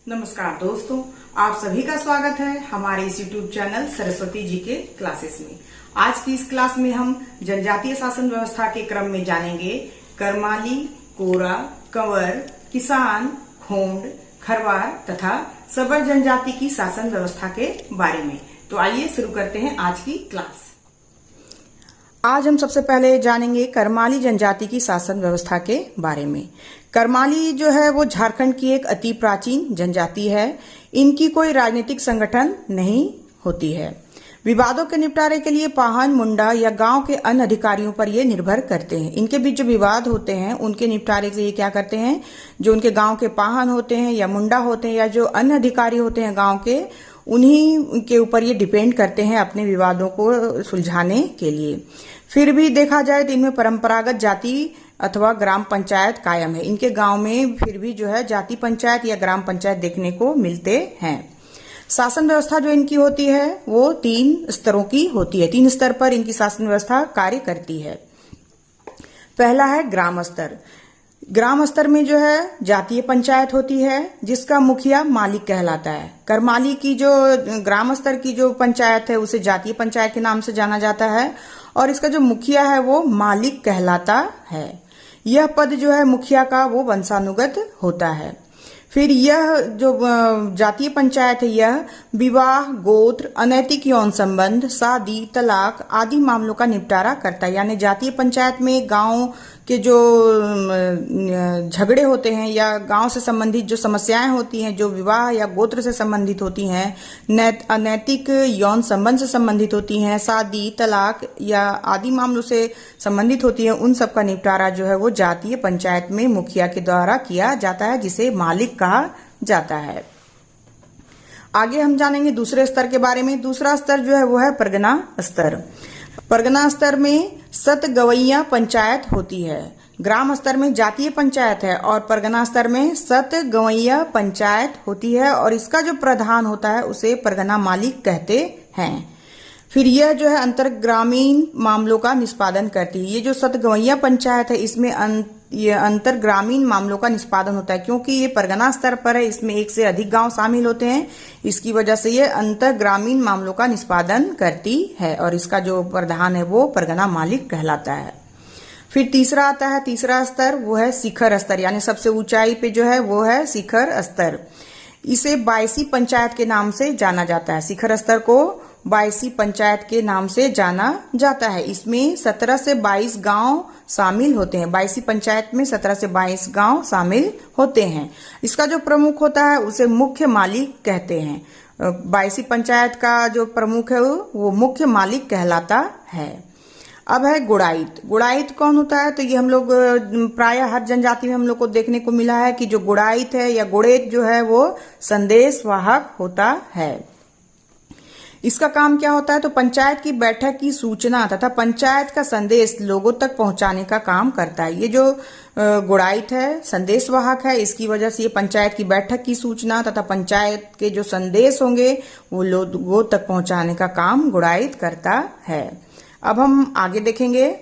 नमस्कार दोस्तों, आप सभी का स्वागत है हमारे इस YouTube चैनल सरस्वती जी के क्लासेस में। आज की इस क्लास में हम जनजातीय शासन व्यवस्था के क्रम में जानेंगे करमाली, कोरा, कंवर, किसान, खोंड, खरवार तथा सबर जनजाति की शासन व्यवस्था के बारे में। तो आइए शुरू करते हैं आज की क्लास। आज हम सबसे पहले जानेंगे करमाली जनजाति की शासन व्यवस्था के बारे में। करमाली जो है वो झारखंड की एक अति प्राचीन जनजाति है। इनकी कोई राजनीतिक संगठन नहीं होती है। विवादों के निपटारे के लिए पाहन, मुंडा या गांव के अन्य अधिकारियों पर ये निर्भर करते हैं। इनके बीच जो विवाद होते हैं उनके निपटारे के लिए क्या करते हैं, जो उनके गांव के पाहन होते हैं या मुंडा होते हैं या जो अन्य अधिकारी होते हैं गांव के, उन्हीं के ऊपर ये डिपेंड करते हैं अपने विवादों को सुलझाने के लिए। फिर भी देखा जाए तो इनमें परंपरागत जाति अथवा ग्राम पंचायत कायम है। इनके गांव में फिर भी जो है जाति पंचायत या ग्राम पंचायत देखने को मिलते हैं। शासन व्यवस्था जो इनकी होती है वो 3 स्तरों की होती है। 3 स्तर पर इनकी शासन व्यवस्था कार्य करती है। पहला है ग्राम स्तर। ग्राम स्तर में जो है जातीय पंचायत होती है जिसका मुखिया मालिक कहलाता है। करमाली की जो ग्राम स्तर की जो पंचायत है उसे जातीय पंचायत के नाम से जाना जाता है और इसका जो मुखिया है वो मालिक कहलाता है। यह पद जो है मुखिया का वो वंशानुगत होता है। फिर यह जो जातीय पंचायत है यह विवाह, गोत्र, अनैतिक यौन संबंध, शादी, तलाक आदि मामलों का निपटारा करता है। यानी जातीय पंचायत में गांव के जो झगड़े होते हैं या गांव से संबंधित जो समस्याएं होती हैं, जो विवाह या गोत्र से संबंधित होती हैं, अनैतिक यौन संबंध से संबंधित होती हैं, शादी, तलाक या आदि मामलों से संबंधित होती है, उन सब का निपटारा जो है वो जातीय पंचायत में मुखिया के द्वारा किया जाता है, जिसे मालिक कहा जाता है। आगे हम जानेंगे दूसरे स्तर के बारे में। दूसरा स्तर जो है वो है परगना स्तर। परगना स्तर में सत गवैया पंचायत होती है। ग्राम स्तर में जातीय पंचायत है और परगना स्तर में सत गवैया पंचायत होती है और इसका जो प्रधान होता है उसे परगना मालिक कहते हैं। फिर यह जो है अंतर ग्रामीण मामलों का निष्पादन करती है। ये जो सत गवैया पंचायत है इसमें ये अंतर ग्रामीण मामलों का निष्पादन होता है। क्योंकि ये परगना स्तर पर है, इसमें एक से अधिक गांव शामिल होते हैं, इसकी वजह से ये अंतर ग्रामीण मामलों का निष्पादन करती है और इसका जो प्रधान है वो परगना मालिक कहलाता है। फिर तीसरा आता है, तीसरा स्तर वो है शिखर स्तर। यानी सबसे ऊंचाई पे जो है वो है शिखर स्तर। इसे बायसी पंचायत के नाम से जाना जाता है। शिखर स्तर को बायसी पंचायत के नाम से जाना जाता है। इसमें 17 से 22 गांव शामिल होते हैं। बायसी पंचायत में 17 से 22 गांव शामिल होते हैं। इसका जो प्रमुख होता है उसे मुख्य मालिक कहते हैं। बायसी पंचायत का जो प्रमुख है वो मुख्य मालिक कहलाता है। अब है गुड़ाइत। गुड़ाइत कौन होता है? तो ये हम लोग प्राय हर जनजाति में हम लोग को देखने को मिला है कि जो गुड़ाइत है या गुड़ेत जो है वो संदेश वाहक होता है। इसका काम क्या होता है? तो पंचायत की बैठक की सूचना तथा पंचायत का संदेश लोगों तक पहुंचाने का काम करता है। ये जो गुड़ाइत है संदेश वाहक है, इसकी वजह से ये पंचायत की बैठक की सूचना तथा पंचायत के जो संदेश होंगे वो लोगों तक पहुंचाने का काम गुड़ाइत करता है। अब हम आगे देखेंगे।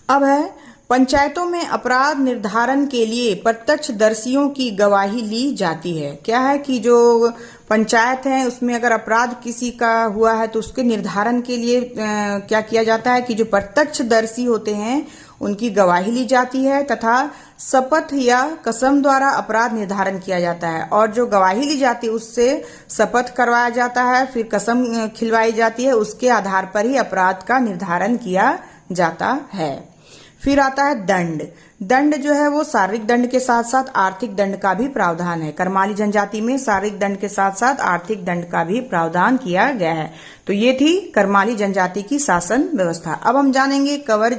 अब है पंचायतों में अपराध निर्धारण के लिए प्रत्यक्षदर्शियों की गवाही ली जाती है। क्या है कि जो पंचायत है उसमें अगर अपराध किसी का हुआ है तो उसके निर्धारण के लिए क्या किया जाता है कि जो प्रत्यक्षदर्शी होते हैं उनकी गवाही ली जाती है तथा शपथ या कसम द्वारा अपराध निर्धारण किया जाता है। और जो गवाही ली जाती है उससे शपथ करवाया जाता है, फिर कसम खिलवाई जाती है, उसके आधार पर ही अपराध का निर्धारण किया जाता है। फिर आता है दंड। दंड जो है वो शारीरिक दंड के साथ साथ आर्थिक दंड का भी प्रावधान है। करमाली जनजाति में शारीरिक दंड के साथ साथ आर्थिक दंड का भी प्रावधान किया गया है। तो ये थी करमाली जनजाति की शासन व्यवस्था। अब हम जानेंगे कंवर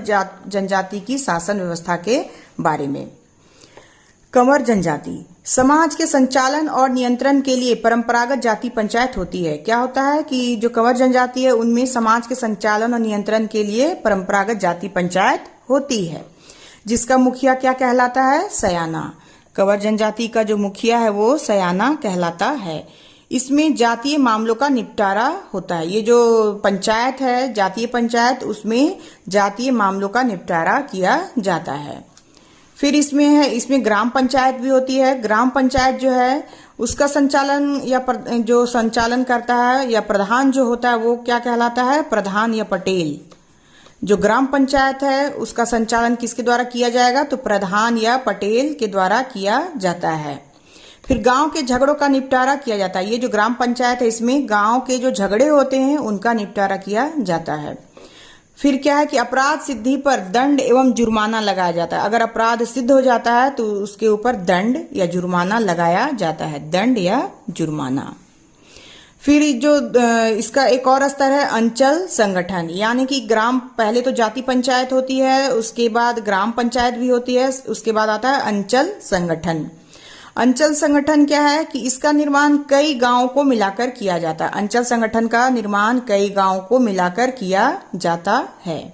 जनजाति की शासन व्यवस्था के बारे में। कंवर जनजाति समाज के संचालन और नियंत्रण के लिए परंपरागत जाति पंचायत होती है। क्या होता है कि जो कंवर जनजाति है उनमें समाज के संचालन और नियंत्रण के लिए परंपरागत जाति पंचायत होती है, जिसका मुखिया क्या कहलाता है? सयाना। कंवर जनजाति का जो मुखिया है वो सयाना कहलाता है। इसमें जातीय मामलों का निपटारा होता है। ये जो पंचायत है, जातीय पंचायत, उसमें जातीय मामलों का निपटारा किया जाता है। फिर इसमें ग्राम पंचायत भी होती है। ग्राम पंचायत जो है उसका संचालन या जो संचालन करता है या प्रधान जो होता है वो क्या कहलाता है? प्रधान या पटेल। जो ग्राम पंचायत है उसका संचालन किसके द्वारा किया जाएगा? तो प्रधान या पटेल के द्वारा किया जाता है। फिर गांव के झगड़ों का निपटारा किया जाता है। ये जो ग्राम पंचायत है इसमें गांव के जो झगड़े होते हैं उनका निपटारा किया जाता है। फिर क्या है कि अपराध सिद्धि पर दंड एवं जुर्माना लगाया जाता है। अगर अपराध सिद्ध हो जाता है तो उसके ऊपर दंड या जुर्माना लगाया जाता है, दंड या जुर्माना। फिर जो इसका एक और स्तर है अंचल संगठन, यानी कि पहले तो जाति पंचायत होती है, उसके बाद ग्राम पंचायत भी होती है, उसके बाद आता है अंचल संगठन। अंचल संगठन क्या है कि इसका निर्माण कई गांवों को मिलाकर किया जाता है। अंचल संगठन का निर्माण कई गांवों को मिलाकर किया जाता है,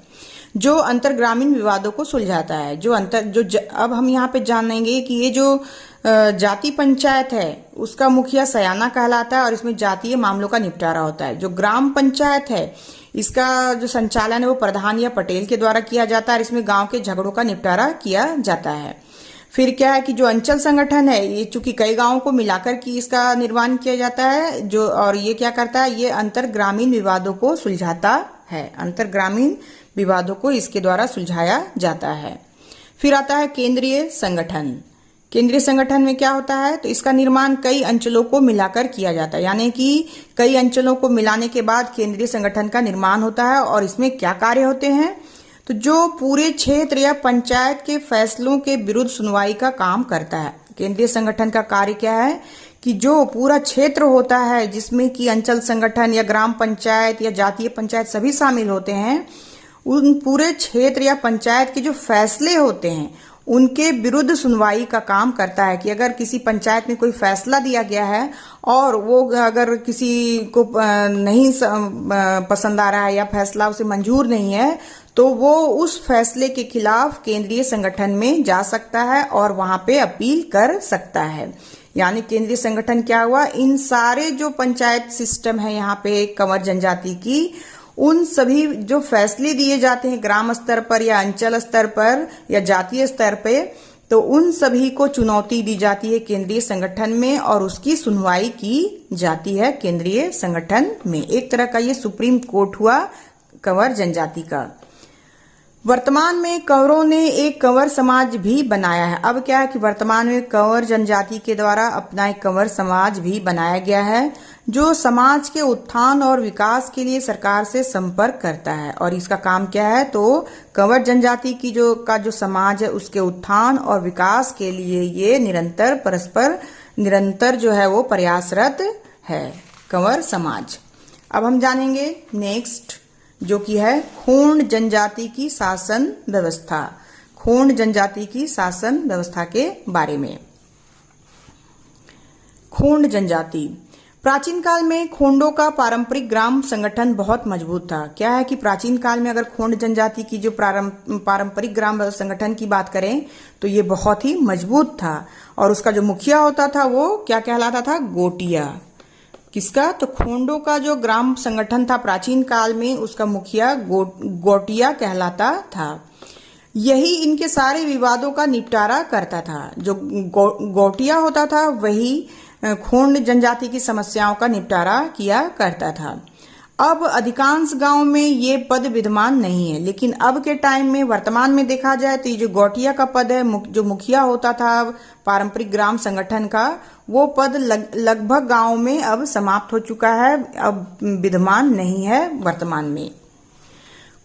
जो अंतरग्रामीण विवादों को सुलझाता है। अब हम यहाँ पे जानेंगे कि ये जो जाति पंचायत है उसका मुखिया सयाना कहलाता है और इसमें जातीय मामलों का निपटारा होता है। जो ग्राम पंचायत है इसका जो संचालन है वो प्रधान या पटेल के द्वारा किया जाता है और इसमें गांव के झगड़ों का निपटारा किया जाता है। फिर क्या है कि जो अंचल संगठन है ये चूंकि कई गांवों को मिलाकर की इसका निर्माण किया जाता है, और ये क्या करता है? ये अंतरग्रामीण विवादों को सुलझाता है। अंतरग्रामीण विवादों को इसके द्वारा सुलझाया जाता है। फिर आता है केंद्रीय संगठन। केंद्रीय संगठन में क्या होता है? तो इसका निर्माण कई अंचलों को मिलाकर किया जाता है, यानी कि कई अंचलों को मिलाने के बाद केंद्रीय संगठन का निर्माण होता है। और इसमें क्या कार्य होते हैं? तो जो पूरे क्षेत्र या पंचायत के फैसलों के विरुद्ध सुनवाई का काम करता है। केंद्रीय संगठन का कार्य क्या है कि जो पूरा क्षेत्र होता है जिसमें कि अंचल संगठन या ग्राम पंचायत या जातीय पंचायत सभी शामिल होते हैं, उन पूरे क्षेत्र या पंचायत के जो फैसले होते हैं उनके विरुद्ध सुनवाई का काम करता है। कि अगर किसी पंचायत में कोई फैसला दिया गया है और वो अगर किसी को नहीं पसंद आ रहा है या फैसला उसे मंजूर नहीं है तो वो उस फैसले के खिलाफ केंद्रीय संगठन में जा सकता है और वहां पे अपील कर सकता है। यानी केंद्रीय संगठन क्या हुआ? इन सारे जो पंचायत सिस्टम है यहाँ पे कंवर जनजाति की, उन सभी जो फैसले दिए जाते हैं ग्राम स्तर पर या अंचल स्तर पर या जातीय स्तर पे, तो उन सभी को चुनौती दी जाती है केंद्रीय संगठन में और उसकी सुनवाई की जाती है केंद्रीय संगठन में। एक तरह का ये सुप्रीम कोर्ट हुआ कंवर जनजाति का। वर्तमान में कंवरों ने एक कंवर समाज भी बनाया है। अब क्या है कि वर्तमान में कंवर जनजाति के द्वारा अपना एक कंवर समाज भी बनाया गया है, जो समाज के उत्थान और विकास के लिए सरकार से संपर्क करता है। और इसका काम क्या है? तो कंवर जनजाति की जो समाज है उसके उत्थान और विकास के लिए ये निरंतर जो है वो प्रयासरत है कंवर समाज। अब हम जानेंगे नेक्स्ट जो कि है खोंड जनजाति की शासन व्यवस्था। खोंड जनजाति की शासन व्यवस्था के बारे में। खोंड जनजाति प्राचीन काल में खोंडों का पारंपरिक ग्राम संगठन बहुत मजबूत था। क्या है कि प्राचीन काल में अगर खोंड जनजाति की जो पारंपरिक ग्राम संगठन की बात करें तो ये बहुत ही मजबूत था और उसका जो मुखिया होता था वो क्या कहलाता था? गोटिया। किसका? तो खोंडों का जो ग्राम संगठन था प्राचीन काल में उसका मुखिया गोटिया कहलाता था। यही इनके सारे विवादों का निपटारा करता था। जो गोटिया होता था वही खोंड जनजाति की समस्याओं का निपटारा किया करता था। अब अधिकांश गांव में ये पद विद्यमान नहीं है, लेकिन अब के टाइम में वर्तमान में देखा जाए तो ये जो गोटिया का पद है, जो मुखिया होता था पारंपरिक ग्राम संगठन का, वो पद लगभग गांव में अब समाप्त हो चुका है, अब विद्यमान नहीं है वर्तमान में।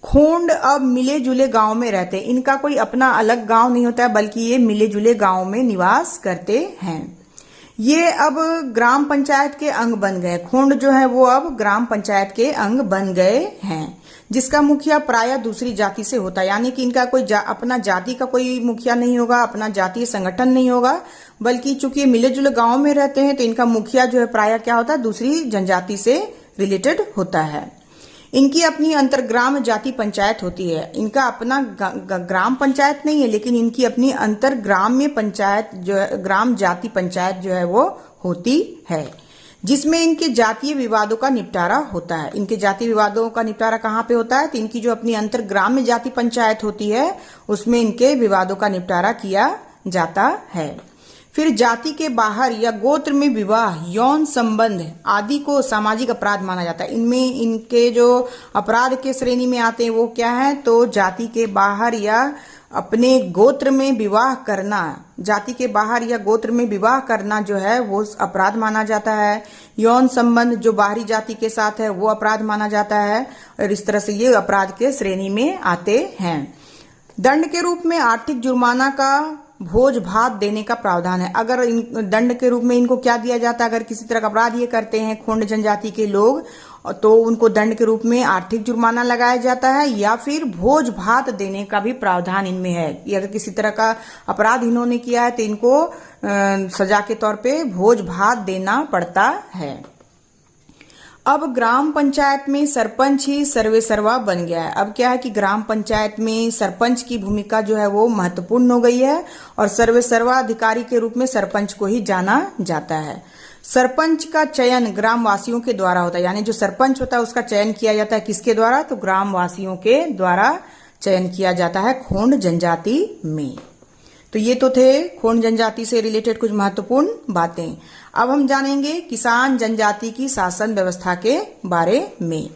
खोंड अब मिले जुले गांव में रहते हैं। इनका कोई अपना अलग गांव नहीं होता है, बल्कि ये मिले जुले गांव में निवास करते हैं। ये अब ग्राम पंचायत के अंग बन गए। खोंड जो है वो अब ग्राम पंचायत के अंग बन गए हैं, जिसका मुखिया प्रायः दूसरी जाति से होता है। यानी कि इनका कोई अपना जाति का कोई मुखिया नहीं होगा, अपना जातीय संगठन नहीं होगा, बल्कि चूंकि मिले जुले गांव में रहते हैं तो इनका मुखिया जो है प्रायः क्या होता है? दूसरी जनजाति से रिलेटेड होता है। इनकी अपनी अंतरग्राम जाति पंचायत होती है। इनका अपना ग्राम पंचायत नहीं है, लेकिन इनकी अपनी अंतरग्राम्य पंचायत जो है, ग्राम जाति पंचायत जो है वो होती है, जिसमें इनके जातीय विवादों का निपटारा होता है। इनके जातीय विवादों का निपटारा कहाँ पे होता है? तो इनकी जो अपनी अंतर ग्राम्य जाति पंचायत होती है उसमें इनके विवादों का निपटारा किया जाता है। फिर जाति के बाहर या गोत्र में विवाह, यौन संबंध आदि को सामाजिक अपराध माना जाता है। इनमें इनके जो अपराध के श्रेणी में आते हैं वो क्या है? तो जाति के बाहर या अपने गोत्र में विवाह करना, जाति के बाहर या गोत्र में विवाह करना जो है वो अपराध माना जाता है। यौन संबंध जो बाहरी जाति के साथ है वो अपराध माना जाता है और इस तरह से ये अपराध के श्रेणी में आते हैं। दंड के रूप में आर्थिक जुर्माना का भोज भात देने का प्रावधान है। अगर दंड के रूप में इनको क्या दिया जाता है? अगर किसी तरह का अपराध ये करते हैं खोंड जनजाति के लोग तो उनको दंड के रूप में आर्थिक जुर्माना लगाया जाता है या फिर भोज भात देने का भी प्रावधान इनमें है। अगर किसी तरह का अपराध इन्होंने किया है तो इनको सजा के तौर पे भोज भात देना पड़ता है। अब ग्राम पंचायत में सरपंच ही सर्वेसर्वा बन गया है। अब क्या है कि ग्राम पंचायत में सरपंच की भूमिका जो है वो महत्वपूर्ण हो गई है और सर्वेसर्वा अधिकारी के रूप में सरपंच को ही जाना जाता है। सरपंच का चयन ग्राम वासियों के द्वारा होता है, यानी जो सरपंच होता है उसका चयन किया जाता है किसके द्वारा? तो ग्राम वासियों के द्वारा चयन किया जाता है खोंड जनजाति में। तो ये तो थे खोंड जनजाति से रिलेटेड कुछ महत्वपूर्ण बातें। अब हम जानेंगे किसान जनजाति की शासन व्यवस्था के बारे में।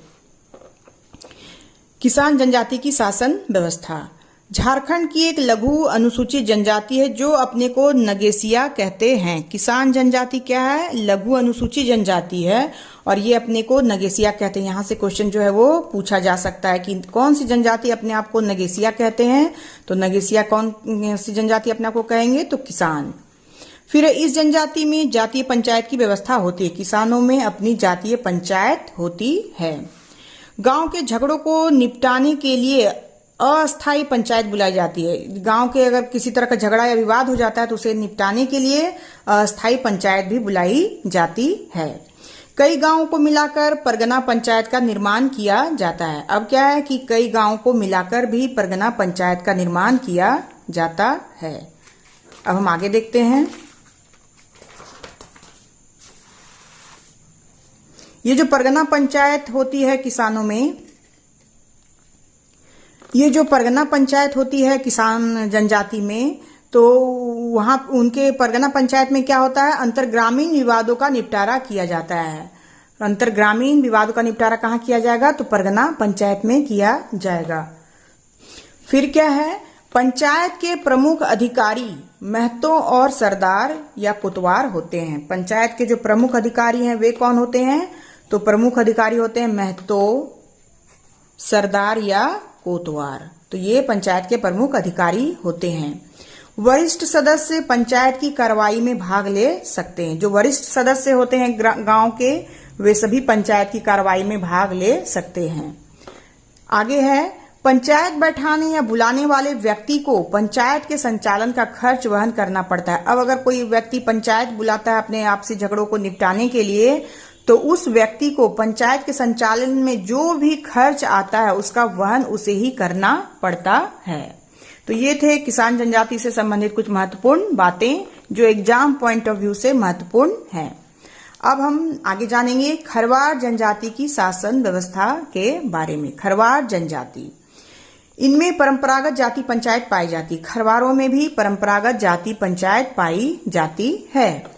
किसान जनजाति की शासन व्यवस्था झारखंड की एक लघु अनुसूचित जनजाति है जो अपने को नगेसिया कहते हैं। किसान जनजाति क्या है? लघु अनुसूचित जनजाति है और ये अपने को नगेसिया कहते हैं। यहाँ से क्वेश्चन जो है वो पूछा जा सकता है कि कौन सी जनजाति अपने आप को नगेसिया कहते हैं? तो नगेसिया कौन सी जनजाति अपने आप को कहेंगे? तो किसान। फिर इस जनजाति में जातीय पंचायत की व्यवस्था होती है। किसानों में अपनी जातीय पंचायत होती है। गांव के झगड़ों को निपटाने के लिए अस्थायी पंचायत बुलाई जाती है। गांव के अगर किसी तरह का झगड़ा या विवाद हो जाता है तो उसे निपटाने के लिए अस्थायी पंचायत भी बुलाई जाती है। कई गांवों को मिलाकर परगना पंचायत का निर्माण किया जाता है। अब क्या है कि कई गांवों को मिलाकर भी परगना पंचायत का निर्माण किया जाता है। अब हम आगे देखते हैं। ये जो परगना पंचायत होती है किसानों में, ये जो परगना पंचायत होती है किसान जनजाति में, तो वहां उनके परगना पंचायत में क्या होता है? अंतरग्रामीण विवादों का निपटारा किया जाता है। अंतरग्रामीण विवादों का निपटारा कहाँ किया जाएगा? तो परगना पंचायत में किया जाएगा। फिर क्या है? पंचायत के प्रमुख अधिकारी महतो और सरदार या कोतवार होते हैं। पंचायत के जो प्रमुख अधिकारी हैं वे कौन होते हैं? तो प्रमुख अधिकारी होते हैं महतो, सरदार या कोतवार। तो ये पंचायत के प्रमुख अधिकारी होते हैं। वरिष्ठ सदस्य पंचायत की कार्रवाई में भाग ले सकते हैं। जो वरिष्ठ सदस्य होते हैं गांव के वे सभी पंचायत की कार्रवाई में भाग ले सकते हैं। आगे है पंचायत बैठाने या बुलाने वाले व्यक्ति को पंचायत के संचालन का खर्च वहन करना पड़ता है। अब अगर कोई व्यक्ति पंचायत बुलाता है अपने आपसी झगड़ों को निपटाने के लिए तो उस व्यक्ति को पंचायत के संचालन में जो भी खर्च आता है उसका वहन उसे ही करना पड़ता है। तो ये थे किसान जनजाति से संबंधित कुछ महत्वपूर्ण बातें जो एग्जाम पॉइंट ऑफ व्यू से महत्वपूर्ण हैं। अब हम आगे जानेंगे खरवार जनजाति की शासन व्यवस्था के बारे में। खरवार जनजाति, इनमें परंपरागत जाति पंचायत पाई जाती। खरवारों में भी परंपरागत जाति पंचायत पाई जाती है।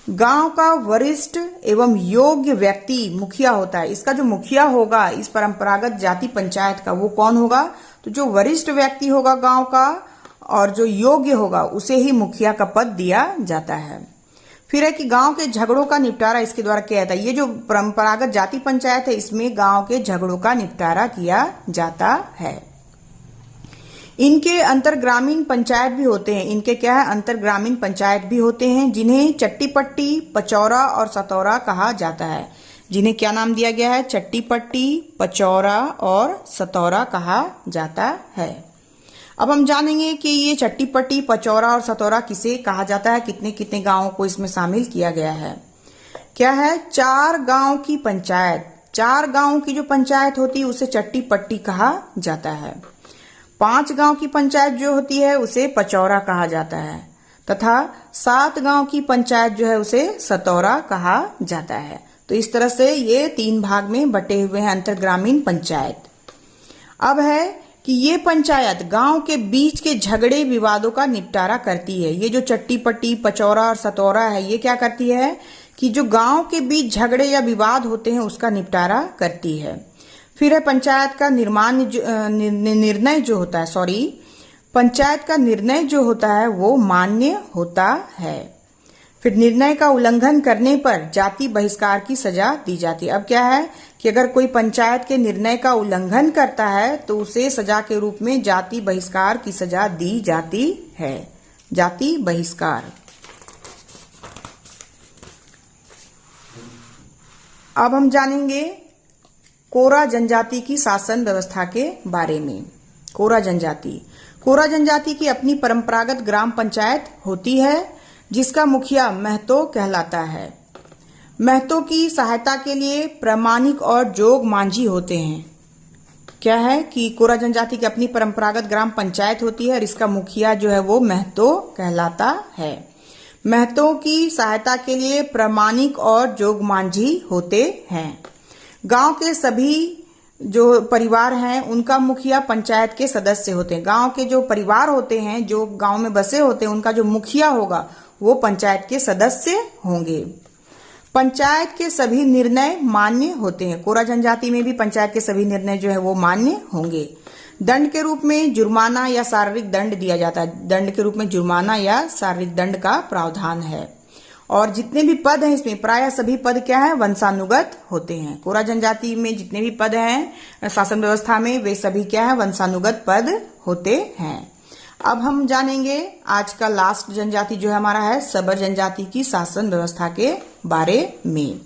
गांव का वरिष्ठ एवं योग्य व्यक्ति मुखिया होता है। इसका जो मुखिया होगा इस परंपरागत जाति पंचायत का वो कौन होगा? तो जो वरिष्ठ व्यक्ति होगा गांव का और जो योग्य होगा उसे ही मुखिया का पद दिया जाता है। फिर है कि गांव के झगड़ों का निपटारा इसके द्वारा किया जाता है। ये जो परंपरागत जाति पंचायत है इसमें गांव के झगड़ों का निपटारा किया जाता है। इनके अंतरग्रामीण पंचायत भी होते हैं। इनके क्या है? अंतरग्रामीण पंचायत भी होते हैं जिन्हें चट्टीपट्टी, पचौरा और सतौरा कहा जाता है। जिन्हें क्या नाम दिया गया है? चट्टीपट्टी, पचौरा और सतौरा कहा जाता है। अब हम जानेंगे कि ये चट्टीपट्टी, पचौरा और सतौरा किसे कहा जाता है, कितने कितने गांवों को इसमें शामिल किया गया है। क्या है? 4 गांव की पंचायत, 4 गांव की जो पंचायत होती है उसे चट्टीपट्टी कहा जाता है। 5 गांव की पंचायत जो होती है उसे पचौरा कहा जाता है तथा 7 गांव की पंचायत जो है उसे सतौरा कहा जाता है। तो इस तरह से ये 3 भाग में बटे हुए हैं अंतर ग्रामीण पंचायत। अब है कि ये पंचायत गांव के बीच के झगड़े विवादों का निपटारा करती है। ये जो चट्टी पट्टी, पचौरा और सतौरा है, ये क्या करती है कि जो गांव के बीच झगड़े या विवाद होते हैं उसका निपटारा करती है। फिर है पंचायत का पंचायत का निर्णय जो होता है वो मान्य होता है। फिर निर्णय का उल्लंघन करने पर जाति बहिष्कार की सजा दी जाती है। अब क्या है कि अगर कोई पंचायत के निर्णय का उल्लंघन करता है तो उसे सजा के रूप में जाति बहिष्कार की सजा दी जाती है। जाति बहिष्कार। अब हम जानेंगे कोरा जनजाति की शासन व्यवस्था के बारे में। कोरा जनजाति की अपनी परंपरागत ग्राम पंचायत होती है जिसका मुखिया महतो कहलाता है। महतो की सहायता के लिए प्रामाणिक और जोग मांझी होते हैं। क्या है कि कोरा जनजाति की अपनी परंपरागत ग्राम पंचायत होती है और इसका मुखिया जो है वो महतो कहलाता है। महतो की सहायता के लिए प्रामाणिक और जोग मांझी होते हैं। गांव के सभी जो परिवार हैं उनका मुखिया पंचायत के सदस्य होते हैं। गांव के जो परिवार होते हैं, जो गांव में बसे होते हैं, उनका जो मुखिया होगा वो पंचायत के सदस्य होंगे। पंचायत के सभी निर्णय मान्य होते हैं। कोरा जनजाति में भी पंचायत के सभी निर्णय जो है वो मान्य होंगे। दंड के रूप में जुर्माना या शारीरिक दंड दिया जाता है। दंड के रूप में जुर्माना या शारीरिक दंड का प्रावधान है। और जितने भी पद हैं इसमें प्रायः सभी पद क्या है, वंशानुगत होते हैं। कोरा जनजाति में जितने भी पद हैं शासन व्यवस्था में वे सभी क्या है, वंशानुगत पद होते हैं। अब हम जानेंगे आज का लास्ट जनजाति जो है हमारा है सबर जनजाति की शासन व्यवस्था के बारे में।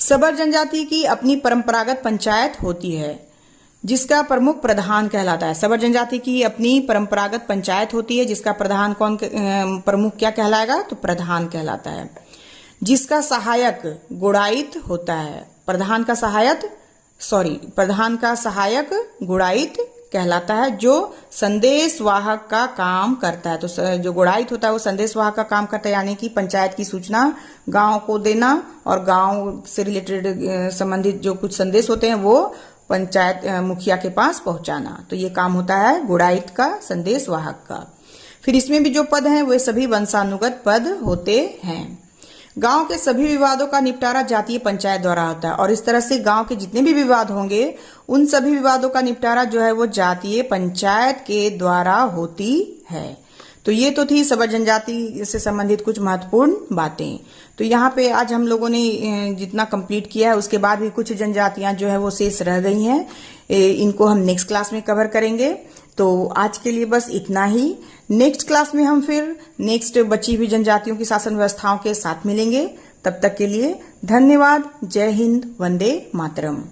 सबर जनजाति की अपनी परंपरागत पंचायत होती है जिसका प्रमुख प्रधान कहलाता है। सबर जनजाति की अपनी परंपरागत पंचायत होती है जिसका प्रधान प्रमुख क्या कहलाएगा, तो प्रधान कहलाता है। जिसका सहायक गुड़ायित होता है। प्रधान का सहायक गुड़ायित कहलाता है जो संदेश वाहक का काम करता है। तो जो गुड़ायित होता है वो संदेश वाहक का काम करता है, यानी कि पंचायत की सूचना गांव को देना और गांव से रिलेटेड संबंधित जो कुछ संदेश होते हैं वो पंचायत मुखिया के पास पहुंचाना। तो ये काम होता है गुड़ायित का, संदेश वाहक का। फिर इसमें भी जो पद हैं वे सभी वंशानुगत पद होते हैं। गांव के सभी विवादों का निपटारा जातीय पंचायत द्वारा होता है और इस तरह से गांव के जितने भी विवाद होंगे उन सभी विवादों का निपटारा जो है वो जातीय पंचायत के द्वारा होती है। तो ये तो थी सबर जनजाति से संबंधित कुछ महत्वपूर्ण बातें। तो यहाँ पे आज हम लोगों ने जितना कंप्लीट किया है उसके बाद भी कुछ जनजातियां जो है वो शेष रह गई हैं। इनको हम नेक्स्ट क्लास में कवर करेंगे। तो आज के लिए बस इतना ही। नेक्स्ट क्लास में हम फिर नेक्स्ट बची हुई जनजातियों की शासन व्यवस्थाओं के साथ मिलेंगे। तब तक के लिए धन्यवाद। जय हिंद, वंदे मातरम।